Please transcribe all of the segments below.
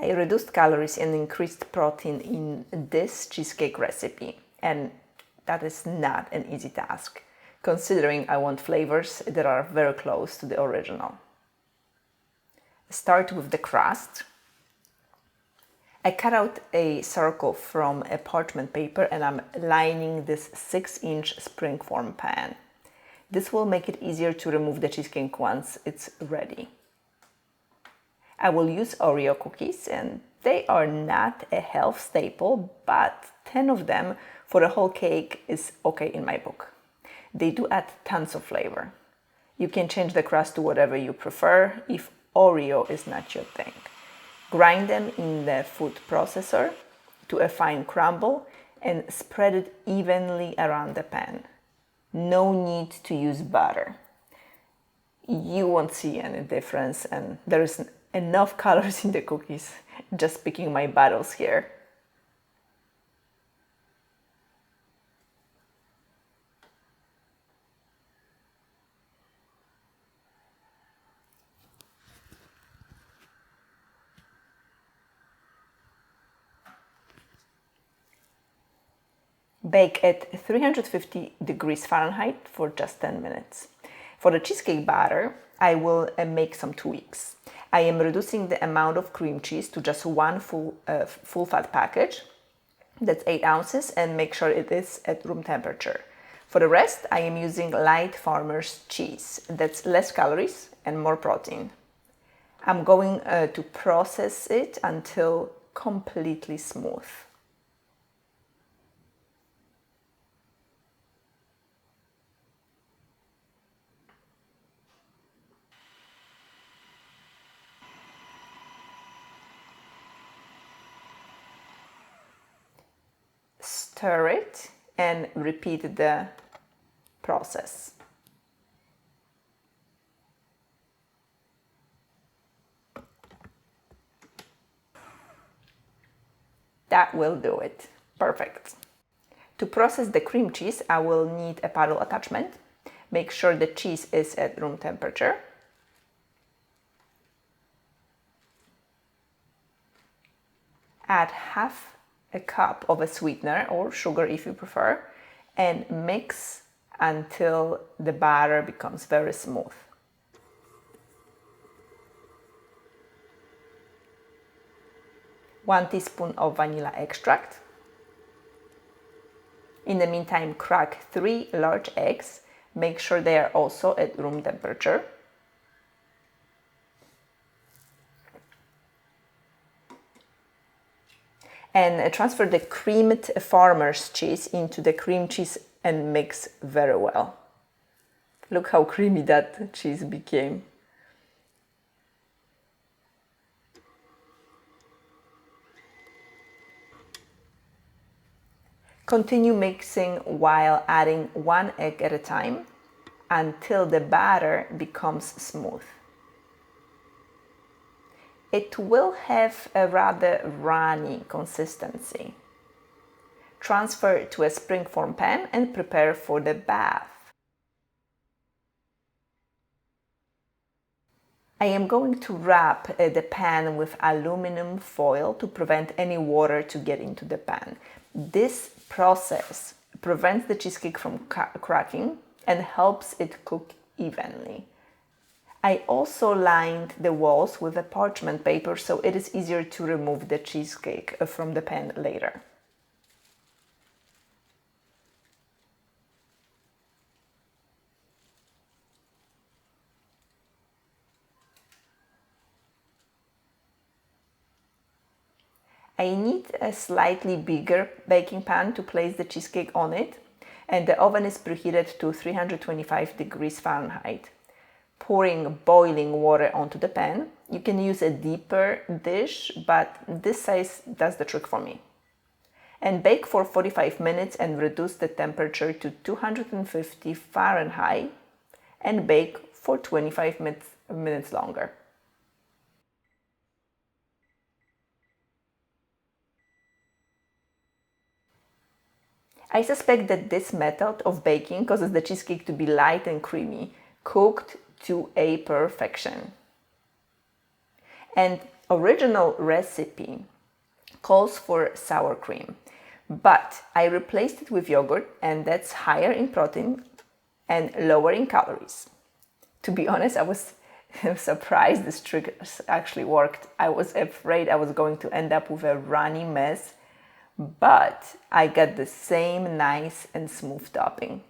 I reduced calories and increased protein in this cheesecake recipe, and that is not an easy task, considering I want flavors that are very close to the original. Start with the crust. I cut out a circle from a parchment paper and I'm lining this 6-inch springform pan. This will make it easier to remove the cheesecake once it's ready. I will use Oreo cookies, and they are not a health staple, but 10 of them for a whole cake is okay in my book. They do add tons of flavor. You can change the crust to whatever you prefer if Oreo is not your thing. Grind them in the food processor to a fine crumble and spread it evenly around the pan. No need to use butter. You won't see any difference, and there is enough calories in the cookies. Just picking my battles here. Bake at 350 degrees Fahrenheit for just 10 minutes. For the cheesecake batter, I will make some tweaks. I am reducing the amount of cream cheese to just one full fat package. That's 8 ounces, and make sure it is at room temperature. For the rest, I am using light farmer's cheese. That's less calories and more protein. I'm going to process it until completely smooth. Stir it and repeat the process. That will do it. Perfect. To process the cream cheese, I will need a paddle attachment. Make sure the cheese is at room temperature. Add half a cup of a sweetener or sugar if you prefer, and mix until the batter becomes very smooth. One teaspoon of vanilla extract. In the meantime, crack 3 large eggs. Make sure they are also at room temperature. And transfer the creamed farmer's cheese into the cream cheese and mix very well. Look how creamy that cheese became. Continue mixing while adding 1 egg at a time until the batter becomes smooth. It will have a rather runny consistency. Transfer to a springform pan and prepare for the bath. I am going to wrap the pan with aluminum foil to prevent any water to get into the pan. This process prevents the cheesecake from cracking and helps it cook evenly. I also lined the walls with a parchment paper so it is easier to remove the cheesecake from the pan later. I need a slightly bigger baking pan to place the cheesecake on it, and the oven is preheated to 325 degrees Fahrenheit. Pouring boiling water onto the pan. You can use a deeper dish, but this size does the trick for me. And bake for 45 minutes and reduce the temperature to 250 Fahrenheit and bake for 25 minutes longer. I suspect that this method of baking causes the cheesecake to be light and creamy, cooked to a perfection. And original recipe calls for sour cream, but I replaced it with yogurt, and that's higher in protein and lower in calories. To be honest, I was surprised this trick actually worked. I was afraid I was going to end up with a runny mess, but I got the same nice and smooth topping.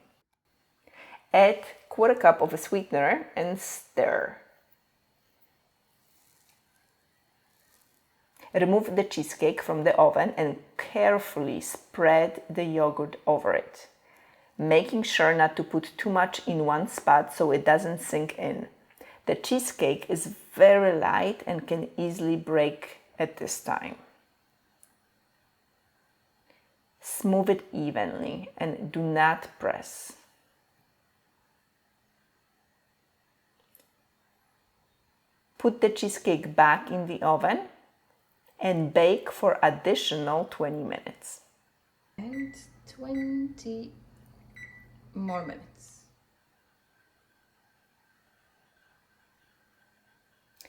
Add quarter cup of a sweetener and stir. Remove the cheesecake from the oven and carefully spread the yogurt over it, making sure not to put too much in one spot so it doesn't sink in. The cheesecake is very light and can easily break at this time. Smooth it evenly and do not press. Put the cheesecake back in the oven and bake for additional 20 minutes. And 20 more minutes.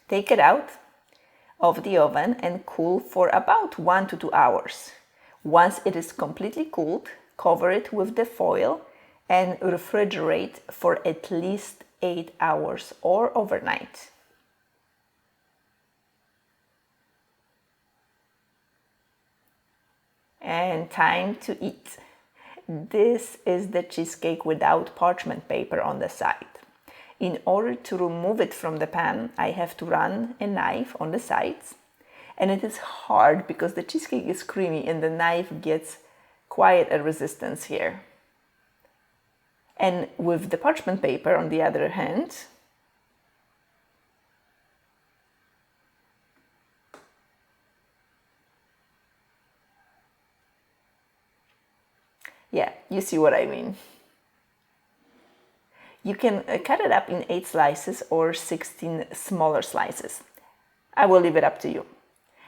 Take it out of the oven and cool for about 1 to 2 hours. Once it is completely cooled, cover it with the foil and refrigerate for at least 8 hours or overnight. And time to eat. This is the cheesecake without parchment paper on the side. In order to remove it from the pan, I have to run a knife on the sides. And it is hard because the cheesecake is creamy and the knife gets quite a resistance here. And with the parchment paper, on the other hand, yeah, you see what I mean. You can cut it up in 8 slices or 16 smaller slices. I will leave it up to you.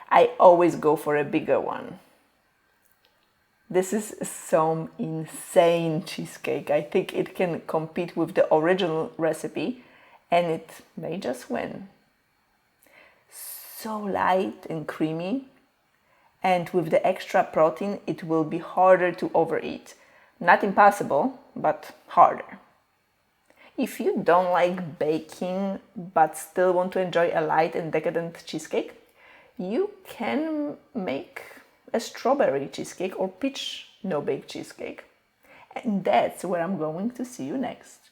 I always go for a bigger one. This is some insane cheesecake. I think it can compete with the original recipe and it may just win. So light and creamy, and with the extra protein it will be harder to overeat. Not impossible, but harder. If you don't like baking but still want to enjoy a light and decadent cheesecake, you can make a strawberry cheesecake or peach no-bake cheesecake. And that's where I'm going to see you next.